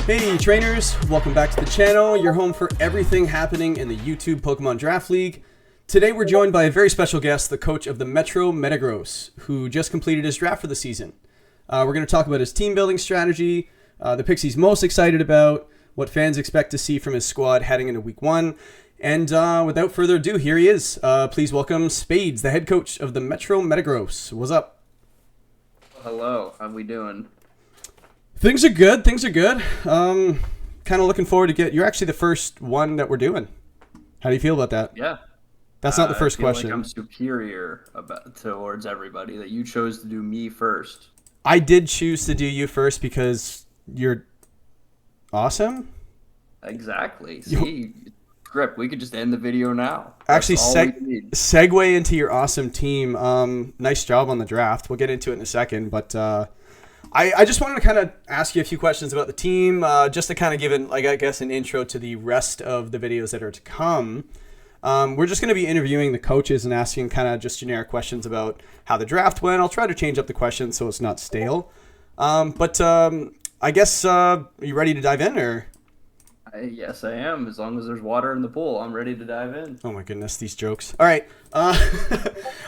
Hey trainers, welcome back to the channel, your home for everything happening in the YouTube Pokémon Draft League. Today we're joined by a very special guest, the coach of the Metro Metagross, who just completed his draft for the season. We're going to talk about his team building strategy, the picks he's most excited about, what fans expect to see from his squad heading into week 1, and without further ado, here he is. Please welcome Spades, the head coach of the Metro Metagross. What's up? Hello, how we doing? Things are good. Kind of looking forward to you're actually the first one that we're doing. How do you feel about that? Yeah. That's not the first I feel question. Like I'm superior towards everybody, that you chose to do me first. I did choose to do you first because you're awesome. Exactly. See, Grip, we could just end the video now. Actually, segue into your awesome team. Nice job on the draft. We'll get into it in a second, but I just wanted to kind of ask you a few questions about the team, just to kind of give it, like, I guess, an intro to the rest of the videos that are to come. We're just going to be interviewing the coaches and asking kind of just generic questions about how the draft went. I'll try to change up the questions so it's not stale. But I guess, are you ready to dive in, or? Yes, I am. As long as there's water in the pool, I'm ready to dive in. Oh my goodness, these jokes. All right.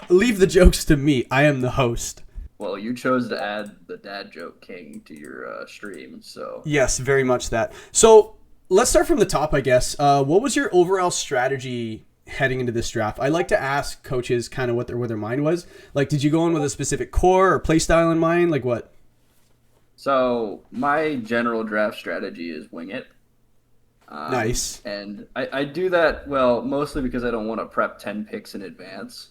Leave the jokes to me. I am the host. Well, you chose to add the dad joke king to your stream, so. Yes, very much that. So let's start from the top, I guess. What was your overall strategy heading into this draft? I like to ask coaches kind of what their mind was. Like, did you go in with a specific core or play style in mind? Like what? So my general draft strategy is wing it. Nice. And I do that, well, mostly because I don't want to prep 10 picks in advance.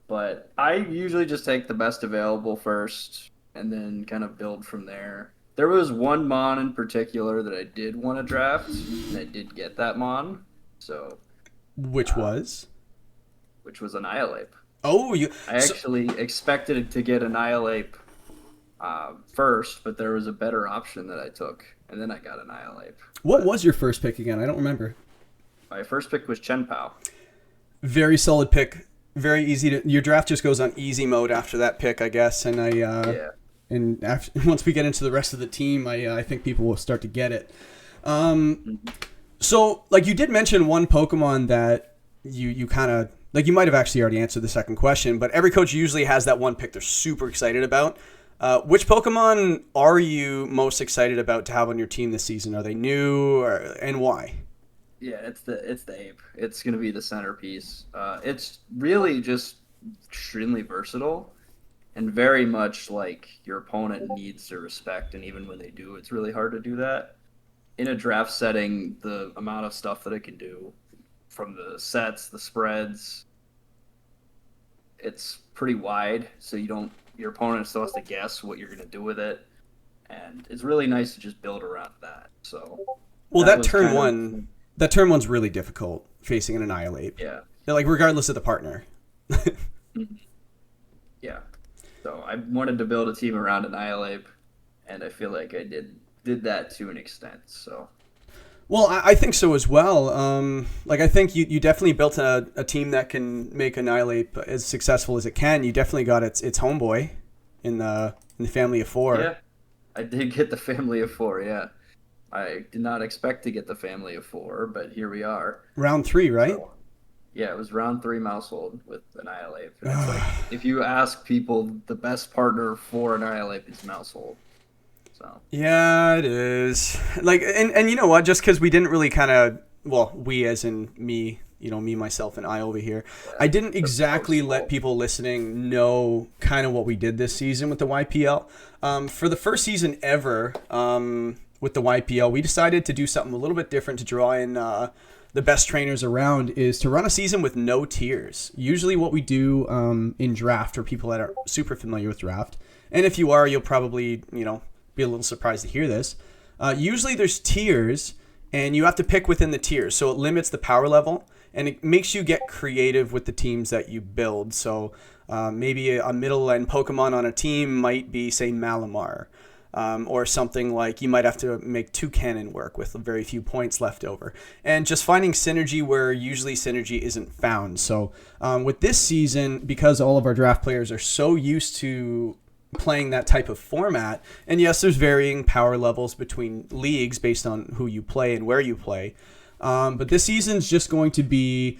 But I usually just take the best available first and then kind of build from there. There was one Mon in particular that I did want to draft, and I did get that Mon. So, which was Annihilate. Oh, I actually expected to get Annihilate first, but there was a better option that I took, and then I got Annihilate. What was your first pick again? I don't remember. My first pick was Chen Pao. Very solid pick. Very easy to. Your draft just goes on easy mode after that pick, I guess. And and once we get into the rest of the team, I think people will start to get it. So, like, you did mention one Pokemon that you kind of, like, you might have actually already answered the second question, but every coach usually has that one pick they're super excited about. Which Pokemon are you most excited about to have on your team this season? Are they new, and why? Yeah, it's the ape. It's gonna be the centerpiece. It's really just extremely versatile, and very much like your opponent needs to respect. And even when they do, it's really hard to do that in a draft setting. The amount of stuff that it can do, from the sets, the spreads, it's pretty wide. So your opponent still has to guess what you're gonna do with it, and it's really nice to just build around that. So, well, that turn one. That turn one's really difficult, facing an Annihilate. Yeah. Like, regardless of the partner. Yeah. So I wanted to build a team around Annihilate, and I feel like I did that to an extent. So. Well, I think so as well. Like, I think you definitely built a team that can make Annihilate as successful as it can. You definitely got its homeboy in the family of 4. Yeah, I did get the family of 4, yeah. I did not expect to get the family of 4, but here we are. Round 3, right? So, yeah, it was round 3 Mousehold with Annihilate. And it's like, if you ask people, the best partner for Annihilate is Mousehold. So. Yeah, it is. Like, and you know what? Just because we didn't really kind of, well, we as in me, me, myself, and I over here, I didn't exactly let people listening know kind of what we did this season with the YPL. For the first season ever, with the YPL, we decided to do something a little bit different to draw in the best trainers around, is to run a season with no tiers. Usually what we do in draft, for people that are super familiar with draft, and if you are, you'll probably, be a little surprised to hear this. Usually there's tiers, and you have to pick within the tiers, so it limits the power level, and it makes you get creative with the teams that you build. So maybe a middle-end Pokemon on a team might be, say, Malamar. Or something like you might have to make 2 cannon work with very few points left over. And just finding synergy where usually synergy isn't found. So with this season, because all of our draft players are so used to playing that type of format. And yes, there's varying power levels between leagues based on who you play and where you play. But this season's just going to be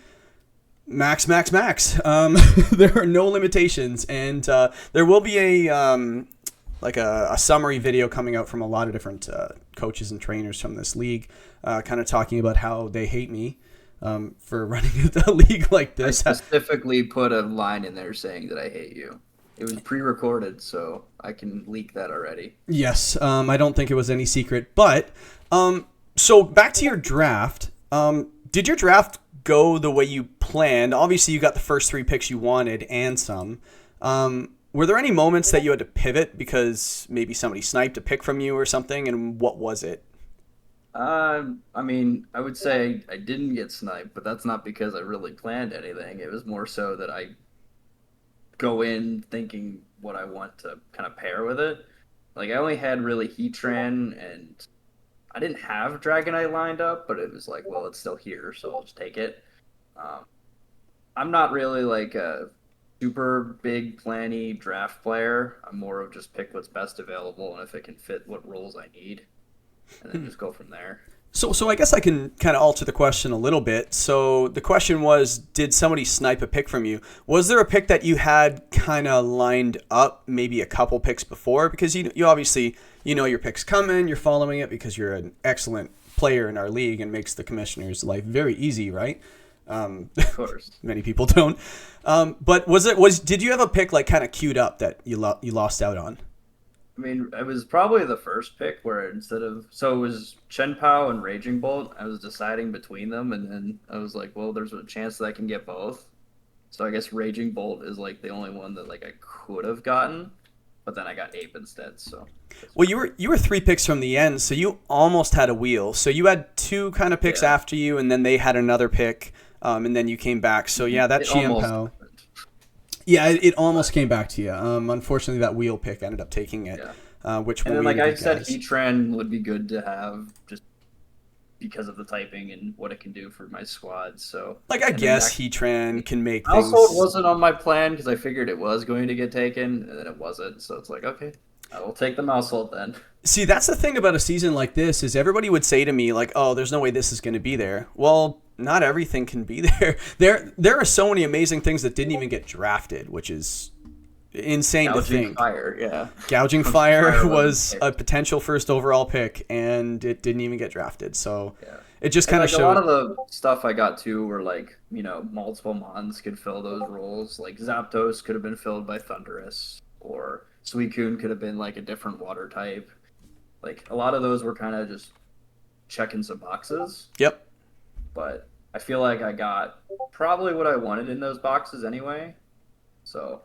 max. There are no limitations, and there will be a summary video coming out from a lot of different coaches and trainers from this league, kind of talking about how they hate me for running a league like this. I specifically put a line in there saying that I hate you. It was pre-recorded, so I can leak that already. Yes, I don't think it was any secret. But so back to your draft. Did your draft go the way you planned? Obviously, you got the first 3 picks you wanted and some. Were there any moments that you had to pivot because maybe somebody sniped a pick from you or something? And what was it? I mean, I would say I didn't get sniped, but that's not because I really planned anything. It was more so that I go in thinking what I want to kind of pair with it. Like, I only had really Heatran, and I didn't have Dragonite lined up, but it was like, well, it's still here, so I'll just take it. I'm not really like a super big planny draft player. I'm more of just pick what's best available, and if it can fit what roles I need, and then just go from there. So I guess I can kind of alter the question a little bit. So the question was, did somebody snipe a pick from you? Was there a pick that you had kind of lined up maybe a couple picks before? Because you obviously, your pick's coming, you're following it because you're an excellent player in our league and makes the commissioner's life very easy, right? Of course. Many people don't. But did you have a pick like kind of queued up that you lost out on? I mean, it was probably the first pick where so it was Shenpao and Raging Bolt. I was deciding between them, and then I was like, well, there's a chance that I can get both. So I guess Raging Bolt is like the only one that like I could have gotten, but then I got Ape instead. So. Well, you were 3 picks from the end, so you almost had a wheel. So you had 2 kind of picks after you, and then they had another pick, and then you came back. So yeah, that Chiampao. Yeah, it almost came back to you. Unfortunately, that wheel pick ended up taking it. Which and then, like I said, Heatran would be good to have just because of the typing and what it can do for my squad. So, like, I guess Heatran can make things. Also, it wasn't on my plan because I figured it was going to get taken, and then it wasn't. So it's like, okay, I will take the Mousehold then. See, that's the thing about a season like this is everybody would say to me, like, oh, there's no way this is going to be there. Well, not everything can be there. There are so many amazing things that didn't even get drafted, which is insane to think. Gouging Fire was a potential first overall pick, and it didn't even get drafted. So it just kind of showed. A lot of the stuff I got too were like, multiple Mons could fill those roles. Like Zapdos could have been filled by Thundurus, or Suicune could have been like a different water type. Like a lot of those were kind of just checking some boxes. Yep. But I feel like I got probably what I wanted in those boxes anyway. So.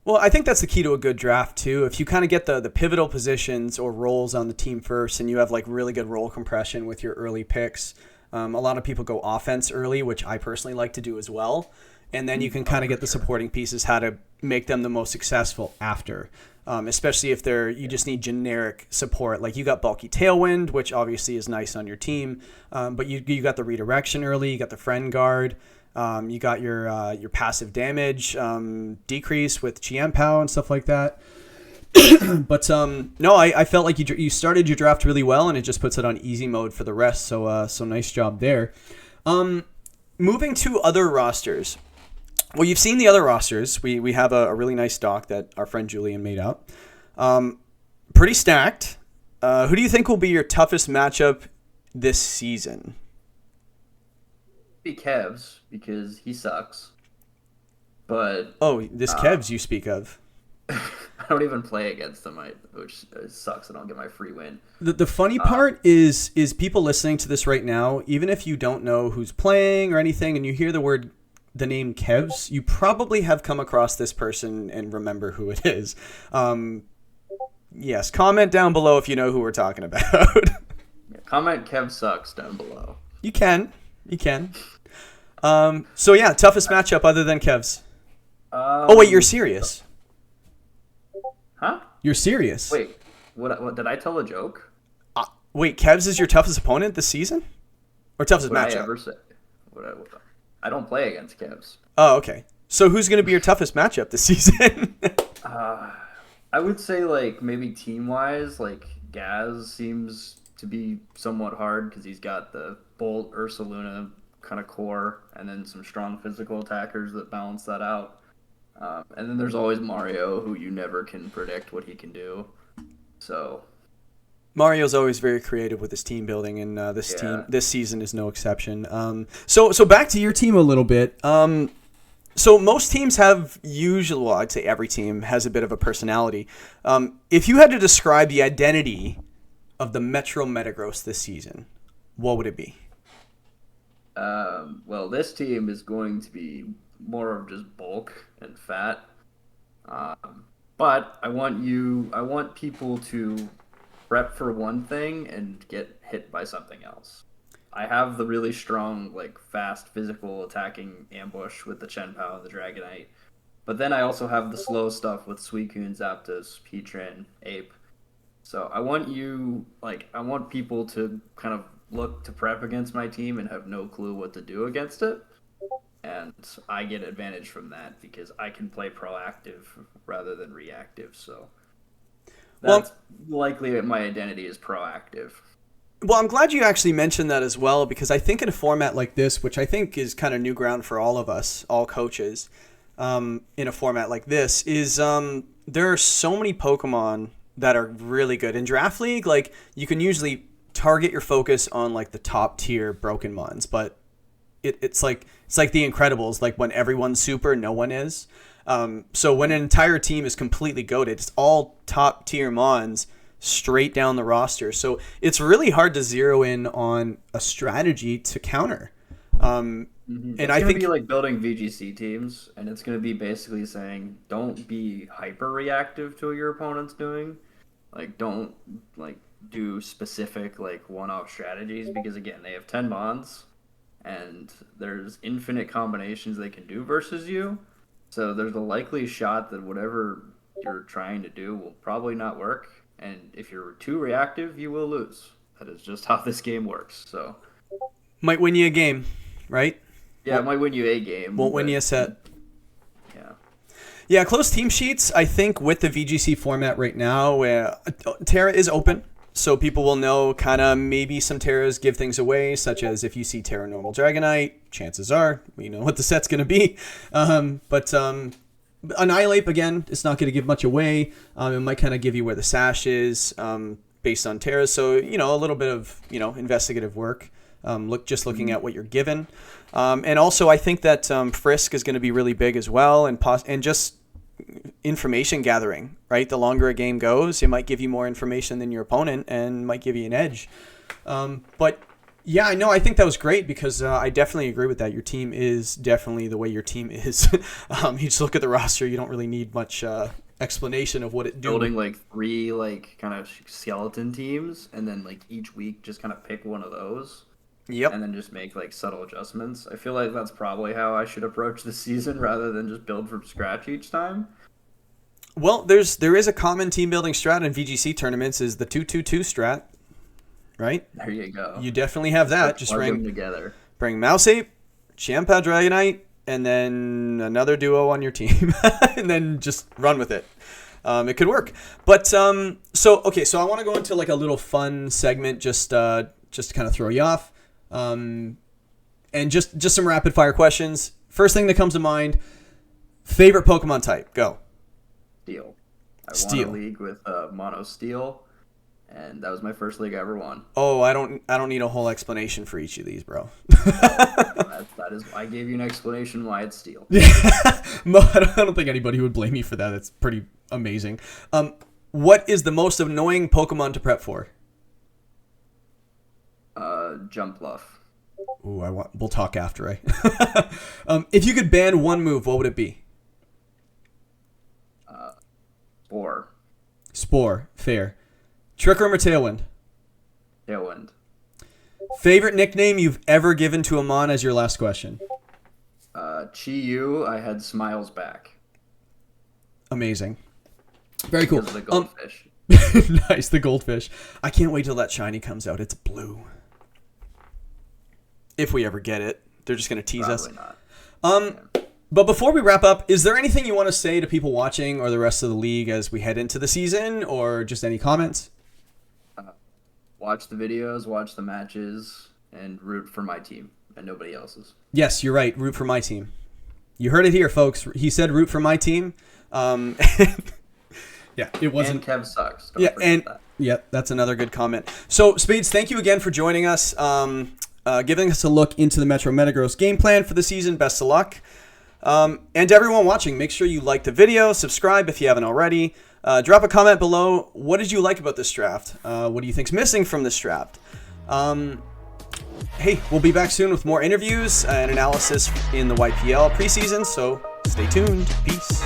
Well, I think that's the key to a good draft too. If you kind of get the pivotal positions or roles on the team first, and you have like really good role compression with your early picks. A lot of people go offense early, which I personally like to do as well. And then you can kind of get the supporting pieces, how to make them the most successful after. Especially if you just need generic support. Like you got bulky Tailwind, which obviously is nice on your team. But you got the redirection early, you got the friend guard, you got your passive damage decrease with Chiampao and stuff like that. But no, I felt like you started your draft really well, and it just puts it on easy mode for the rest. So nice job there. Moving to other rosters. Well, you've seen the other rosters. We have a really nice doc that our friend Julian made up. Pretty stacked. Who do you think will be your toughest matchup this season? Be Kevs, because he sucks. But this Kevs you speak of. I don't even play against him, which sucks. I don't get my free win. The funny part is people listening to this right now, even if you don't know who's playing or anything, and you hear the name Kevs, you probably have come across this person and remember who it is. Yes, comment down below if you know who we're talking about. Comment Kev sucks down below. You can. So yeah, toughest matchup other than Kev's. Oh wait, you're serious? Huh? You're serious? Wait, what did I tell a joke? Wait, Kev's is your toughest opponent this season, or toughest matchup? I ever say? I don't play against Kevs. Oh, okay. So who's going to be your toughest matchup this season? I I would say like maybe team wise, like Gaz seems to be somewhat hard because he's got the Bolt Ursaluna kind of core, and then some strong physical attackers that balance that out. And then there's always Mario, who you never can predict what he can do. So Mario's always very creative with his team building, and Yeah. this season is no exception. So back to your team a little bit. So most teams have well, I'd say every team has a bit of a personality. If you had to describe the identity of the Metro Metagross this season, what would it be? Well, this team is going to be more of just bulk and fat. But I want people to prep for one thing and get hit by something else. I have the really strong, like, fast physical attacking ambush with the Chenpao and the Dragonite. But then I also have the slow stuff with Suicune, Zapdos, Heatran, Ape. So I want people to kind of look to prep against my team and have no clue what to do against it. And I get advantage from that because I can play proactive rather than reactive. So that's likely my identity is proactive. Well, I'm glad you actually mentioned that as well, because I think in a format like this, which I think is kind of new ground for all of us, all coaches, in a format like this, is there are so many Pokemon that are really good. In Draft League, like, you can usually target your focus on, like, the top tier broken mons, but it's like the Incredibles, like when everyone's super, no one is. So when an entire team is completely goated, it's all top tier mons straight down the roster. So it's really hard to zero in on a strategy to counter. And It's I going to think be like building VGC teams, and it's going to be basically saying don't be hyper reactive to what your opponent's doing. Like, don't like do specific like one-off strategies because again, they have 10 bonds and there's infinite combinations they can do versus you. So there's a likely shot that whatever you're trying to do will probably not work. And if you're too reactive, you will lose. That is just how this game works. So might win you a game, right? yeah, it might win you a game. Won't win you a set. Yeah. Yeah, closed team sheets, I think with the VGC format right now, Terra is open. So people will know kind of maybe some Terras give things away, such as if you see Terra Normal Dragonite, chances are we know what the set's going to be. But Annihilate, again, it's not going to give much away. It might kind of give you where the sash is based on Terra. So, a little bit of, investigative work. Looking at what you're given. And also I think that Frisk is going to be really big as well. And just information gathering, right? The longer a game goes, it might give you more information than your opponent and might give you an edge. But yeah, I think that was great because I definitely agree with that. Your team is definitely the way your team is. You just look at the roster, you don't really need much explanation of what it do. Building like 3 like kind of skeleton teams and then like each week just kind of pick one of those. Yep. And then just make like subtle adjustments. I feel like that's probably how I should approach the season rather than just build from scratch each time. Well, there is a common team building strat in VGC tournaments is the 2-2-2 strat, right? There you go. You definitely have that. Just Plug them bring together. Mouse Ape, Champa Dragonite, and then another duo on your team, and then just run with it. It could work. But so I want to go into like a little fun segment just to kind of throw you off. And just some rapid fire questions. First thing that comes to mind, favorite Pokemon type, go. Steel. I Steel. won a league with Mono Steel, and that was my first league I ever won. Oh, I don't need a whole explanation for each of these, bro. that is, I gave you an explanation why it's Steel. I don't think anybody would blame you for that. It's pretty amazing. What is the most annoying Pokemon to prep for? Jump Bluff. Ooh, we'll talk after, right? If you could ban one move, what would it be? Spore. Spore, fair. Trick Room or Tailwind? Tailwind. Favorite nickname you've ever given to a Mon as your last question? Chi-Yu, I had Smiles back. Amazing. Very cool. Because of the goldfish. Nice, the goldfish. I can't wait till that shiny comes out. It's blue. If we ever get it. They're just going to tease us. Probably not. But before we wrap up, is there anything you want to say to people watching or the rest of the league as we head into the season, or just any comments? Watch the videos, watch the matches, and root for my team and nobody else's. Yes, you're right. Root for my team. You heard it here, folks. He said root for my team. Yeah, it wasn't. And Kev sucks. Don't forget that. Yeah, that's another good comment. So, Spades, thank you again for joining us, giving us a look into the Metro Metagross game plan for the season. Best of luck. And to everyone watching, make sure you like the video, subscribe if you haven't already. Drop a comment below. What did you like about this draft? What do you think's missing from this draft? Hey, we'll be back soon with more interviews and analysis in the YPL preseason, so stay tuned. Peace.